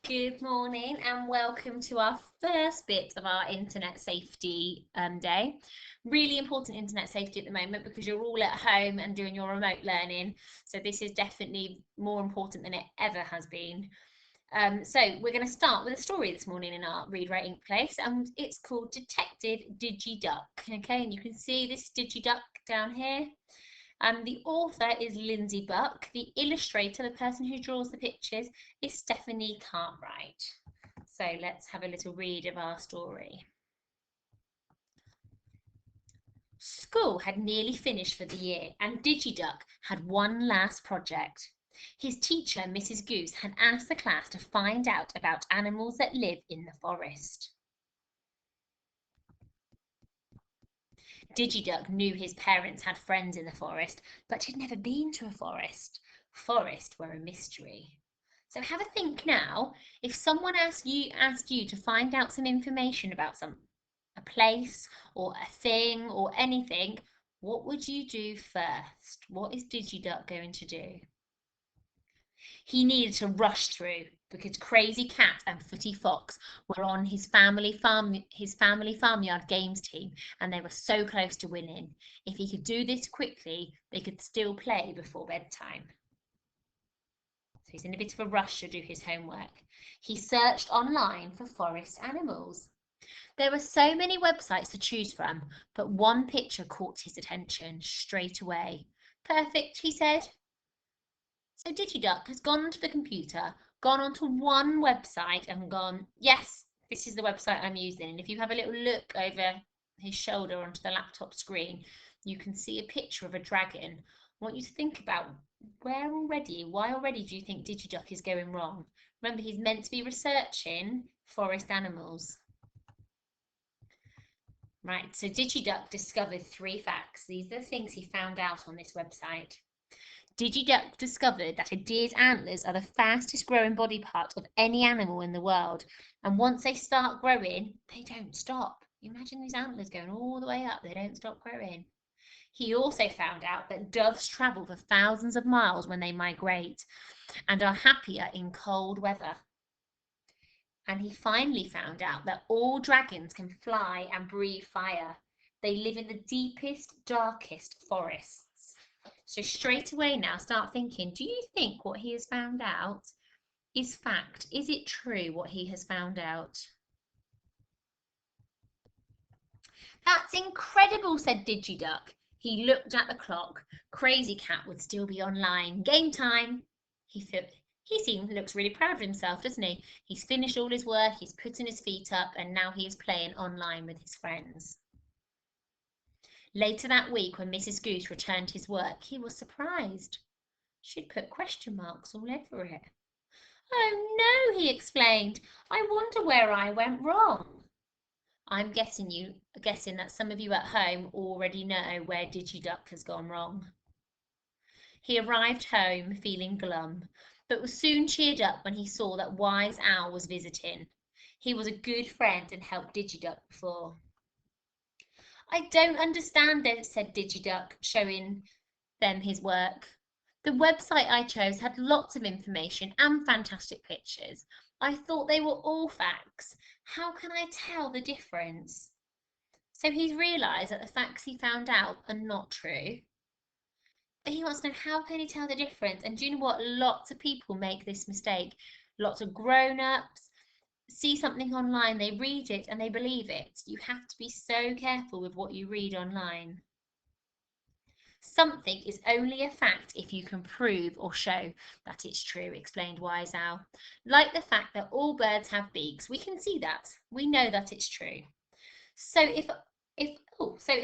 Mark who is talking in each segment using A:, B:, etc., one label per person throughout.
A: Good morning and welcome to our first bit of our internet safety day. Really important internet safety at the moment because you're all at home and doing your remote learning. So this is definitely more important than it ever has been. So we're going to start with a story this morning in our Read Write Ink place, and it's called Detective DigiDuck. Okay, and you can see this DigiDuck down here. The author is Lindsay Buck. The illustrator, the person who draws the pictures, is Stephanie Cartwright. So let's have a little read of our story. School had nearly finished for the year, and DigiDuck had one last project. His teacher, Mrs. Goose, had asked the class to find out about animals that live in the forest. DigiDuck knew his parents had friends in the forest, but had never been to a forest. Forests were a mystery. So have a think now. If someone asked you to find out some information about a place or a thing or anything, what would you do first? What is DigiDuck going to do? He needed to rush through because Crazy Cat and Footy Fox were on his family farmyard games team, and they were so close to winning. If he could do this quickly, they could still play before bedtime. So he's in a bit of a rush to do his homework. He searched online for forest animals. There were so many websites to choose from, but one picture caught his attention straight away. Perfect, he said. So DigiDuck has gone to the computer, gone onto one website and gone, yes, this is the website I'm using. And if you have a little look over his shoulder onto the laptop screen, you can see a picture of a dragon. I want you to think about why already do you think DigiDuck is going wrong? Remember, he's meant to be researching forest animals. Right, so DigiDuck discovered 3 facts. These are the things he found out on this website. DigiDuck discovered that a deer's antlers are the fastest growing body part of any animal in the world. And once they start growing, they don't stop. Imagine these antlers going all the way up, they don't stop growing. He also found out that doves travel for thousands of miles when they migrate and are happier in cold weather. And he finally found out that all dragons can fly and breathe fire. They live in the deepest, darkest forests. So straight away now start thinking, do you think what he has found out is fact? Is it true what he has found out? That's incredible, said DigiDuck. He looked at the clock. Crazy Cat would still be online. Game time. Looks really proud of himself, doesn't he? He's finished all his work, he's putting his feet up, and now he is playing online with his friends. Later that week, when Mrs. Goose returned his work, he was surprised. She'd put question marks all over it. Oh no, he explained. I wonder where I went wrong. I'm guessing that some of you at home already know where DigiDuck has gone wrong. He arrived home feeling glum, but was soon cheered up when he saw that Wise Owl was visiting. He was a good friend and helped DigiDuck before. I don't understand it, said DigiDuck, showing them his work. The website I chose had lots of information and fantastic pictures. I thought they were all facts. How can I tell the difference? So he's realised that the facts he found out are not true. But he wants to know, how can he tell the difference? And do you know what? Lots of people make this mistake. Lots of grown-ups see something online, they read it and they believe it. You have to be so careful with what you read online. Something is only a fact if you can prove or show that it's true, explained Wise Owl. Like the fact that all birds have beaks, we can see that. We know that it's true. So if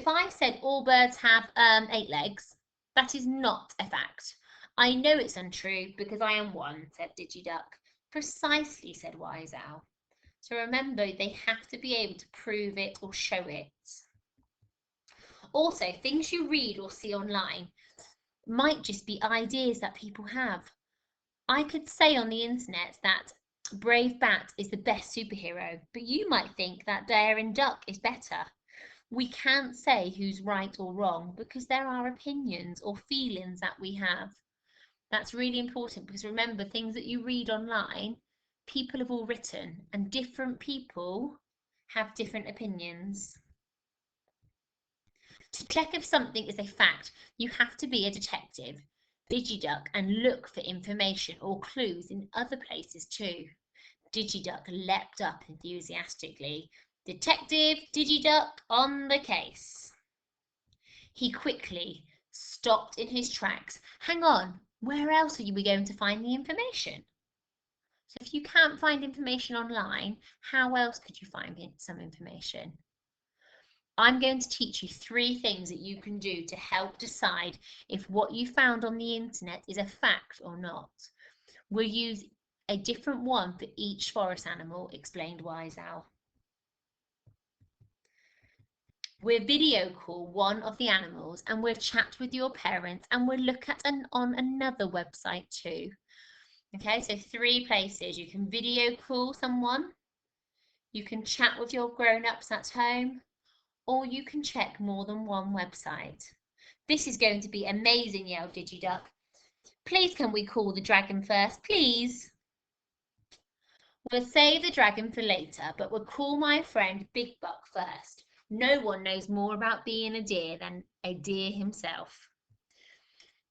A: I said all birds have 8 legs, that is not a fact. I know it's untrue because I am one, said DigiDuck. Precisely, said Wise Owl. So remember, they have to be able to prove it or show it. Also, things you read or see online might just be ideas that people have. I could say on the internet that Brave Bat is the best superhero, but you might think that Daring Duck is better. We can't say who's right or wrong because there are opinions or feelings that we have. That's really important because remember, things that you read online people have all written, and different people have different opinions. To check if something is a fact, you have to be a detective, Digiduck, and look for information or clues in other places too. Digiduck leapt up enthusiastically. Detective Digiduck on the case. He quickly stopped in his tracks. Hang on, where else are we going to find the information? So if you can't find information online, how else could you find some information? I'm going to teach you 3 things that you can do to help decide if what you found on the internet is a fact or not. We'll use a different one for each forest animal, explained Wise Owl. We'll video call one of the animals and we'll chat with your parents and we'll look at on another website too. Okay, so 3 places. You can video call someone, you can chat with your grown-ups at home, or you can check more than one website. This is going to be amazing, yelled Digiduck. Please can we call the dragon first, please? We'll save the dragon for later, but we'll call my friend Big Buck first. No one knows more about being a deer than a deer himself.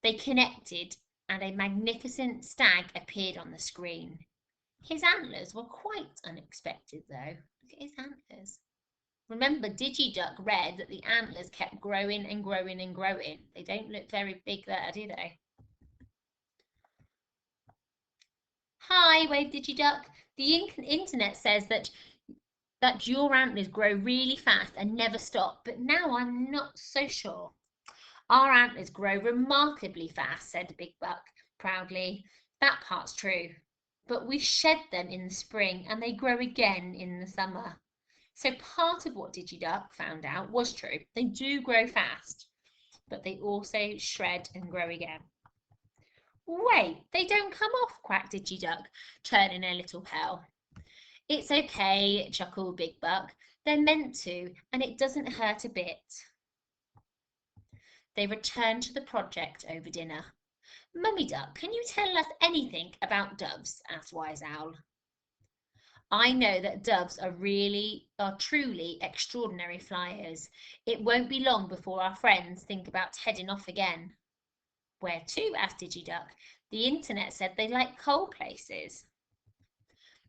A: They connected and a magnificent stag appeared on the screen. His antlers were quite unexpected though. Look at his antlers. Remember, Digiduck read that the antlers kept growing and growing and growing. They don't look very big there, do they? Hi, waved Digiduck. The internet says that your antlers grow really fast and never stop, but now I'm not so sure. Our antlers grow remarkably fast, said Big Buck proudly. That part's true. But we shed them in the spring and they grow again in the summer. So part of what Digiduck found out was true. They do grow fast, but they also shred and grow again. Wait, they don't come off, quacked Digiduck, turning a little pale. It's okay, chuckled Big Buck. They're meant to, and it doesn't hurt a bit. They returned to the project over dinner. Mummy Duck, can you tell us anything about doves? Asked Wise Owl. I know that doves are truly extraordinary flyers. It won't be long before our friends think about heading off again. Where to? Asked Digiduck. The internet said they like cold places.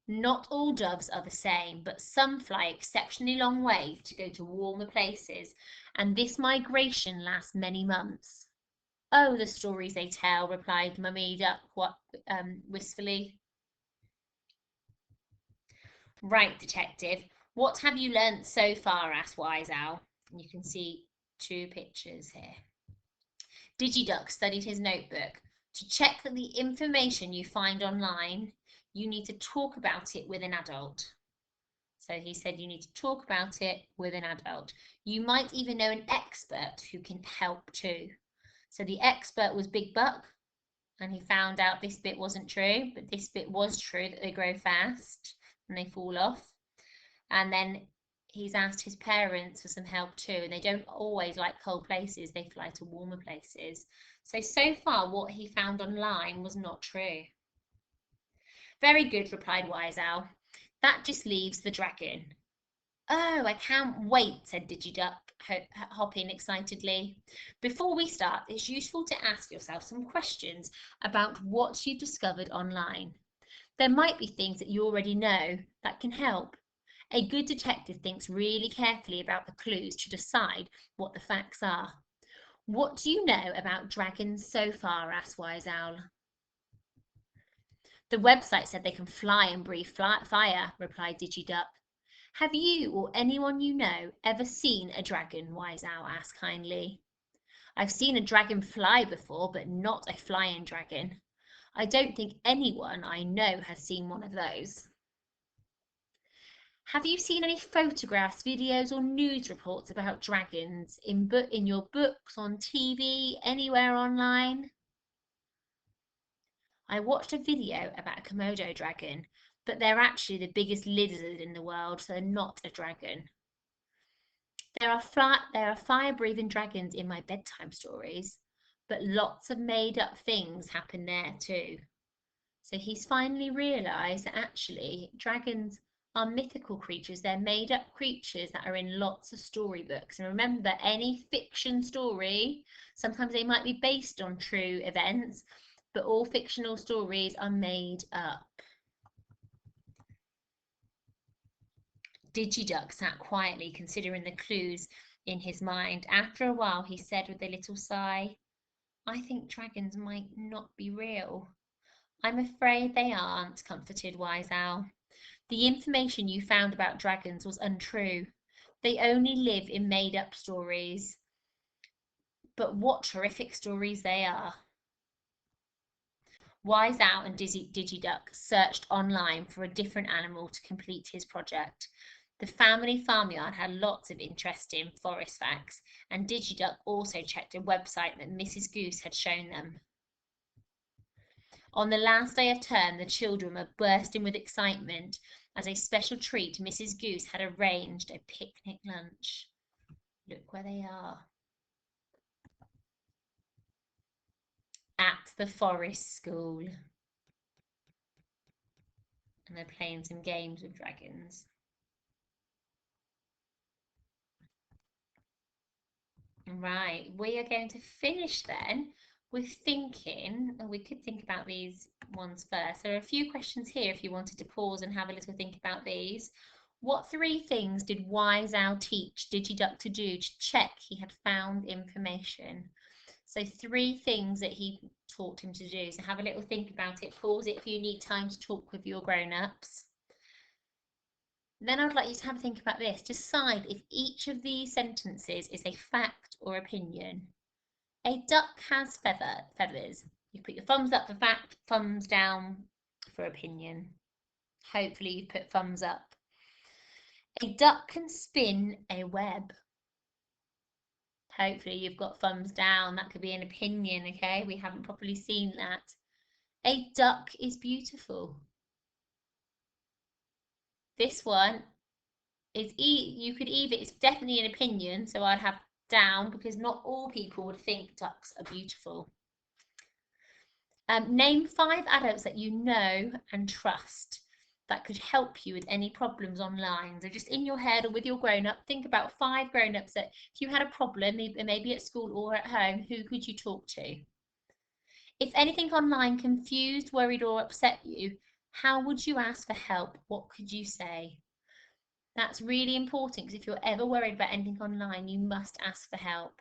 A: Not all doves are the same, but some fly exceptionally long way to go to warmer places, and this migration lasts many months. Oh, the stories they tell, replied Mummy Duck wistfully. Right, detective, what have you learnt so far? Asked Wise Owl. You can see 2 pictures here. Digiduck studied his notebook. To check that the information you find online, you need to talk about it with an adult. So he said you need to talk about it with an adult. You might even know an expert who can help too. So the expert was Big Buck, and he found out this bit wasn't true, but this bit was true, that they grow fast and they fall off. And then he's asked his parents for some help too, and they don't always like cold places, they fly to warmer places. So far what he found online was not true. Very good, replied Wise Owl. That just leaves the dragon. Oh, I can't wait, said Digiduck, hopping excitedly. Before we start, it's useful to ask yourself some questions about what you've discovered online. There might be things that you already know that can help. A good detective thinks really carefully about the clues to decide what the facts are. What do you know about dragons so far? Asked Wise Owl. The website said they can fly and breathe fire, replied Digiduck. Have you or anyone you know ever seen a dragon? Wise Owl asked kindly. I've seen a dragon fly before, but not a flying dragon. I don't think anyone I know has seen one of those. Have you seen any photographs, videos, or news reports about dragons in your books, on TV, anywhere online? I watched a video about a Komodo dragon, but they're actually the biggest lizard in the world, so they're not a dragon. There are fire-breathing dragons in my bedtime stories, but lots of made-up things happen there too. So he's finally realised that actually dragons are mythical creatures. They're made up creatures that are in lots of storybooks. And remember, any fiction story, sometimes they might be based on true events, but all fictional stories are made up. Digiduck sat quietly considering the clues in his mind. After a while, he said with a little sigh, I think dragons might not be real. I'm afraid they aren't, comforted Wise Owl. The information you found about dragons was untrue. They only live in made-up stories. But what terrific stories they are. Wise Owl and Digiduck searched online for a different animal to complete his project. The family farmyard had lots of interesting forest facts, and Digiduck also checked a website that Mrs. Goose had shown them. On the last day of term, the children were bursting with excitement as a special treat Mrs. Goose had arranged a picnic lunch. Look where they are. At the forest school. And they're playing some games with dragons. Right, we are going to finish then with thinking, and we could think about these ones first. There are a few questions here if you wanted to pause and have a little think about these. What 3 things did Wise Owl teach Digiduck to do to check he had found information? So 3 things that he taught him to do. So have a little think about it, pause it if you need time to talk with your grown-ups. Then I'd like you to have a think about this. Decide if each of these sentences is a fact or opinion. A duck has feathers. You put your thumbs up for fact, thumbs down for opinion. Hopefully you put thumbs up. A duck can spin a web. Hopefully you've got thumbs down. That could be an opinion, okay? We haven't properly seen that. A duck is beautiful. This one is you could either, it's definitely an opinion, so I'd have down because not all people would think ducks are beautiful. Name 5 adults that you know and trust that could help you with any problems online. So just in your head or with your grown-up, think about 5 grown-ups that if you had a problem, maybe at school or at home, who could you talk to? If anything online confused, worried or upset you, how would you ask for help? What could you say? That's really important because if you're ever worried about anything online, you must ask for help.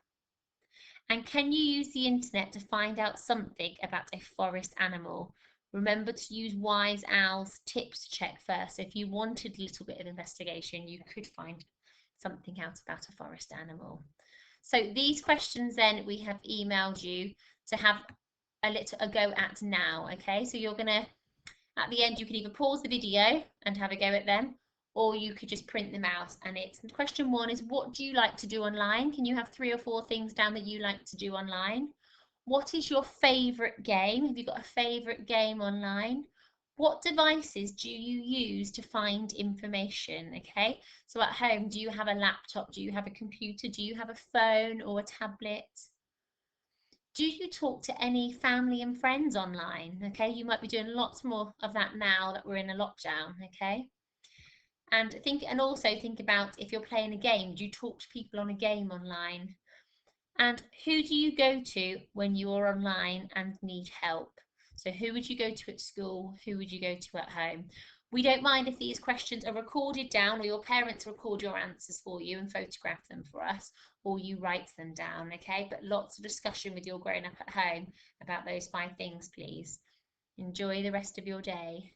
A: And can you use the internet to find out something about a forest animal? Remember to use Wise Owl's tips to check first. So if you wanted a little bit of investigation, you could find something out about a forest animal. So these questions then we have emailed you to have a go at now, okay? So you're gonna, at the end, you can either pause the video and have a go at them, or you could just print them out. And it's question 1 is, what do you like to do online? Can you have 3 or 4 things down that you like to do online? What is your favourite game? Have you got a favourite game online? What devices do you use to find information? Okay, so at home, do you have a laptop? Do you have a computer? Do you have a phone or a tablet? Do you talk to any family and friends online? Okay, you might be doing lots more of that now that we're in a lockdown, okay? And also think about if you're playing a game, do you talk to people on a game online? And who do you go to when you're online and need help? So who would you go to at school? Who would you go to at home? We don't mind if these questions are recorded down or your parents record your answers for you and photograph them for us, or you write them down, okay? But lots of discussion with your grown-up at home about those 5 things, please. Enjoy the rest of your day.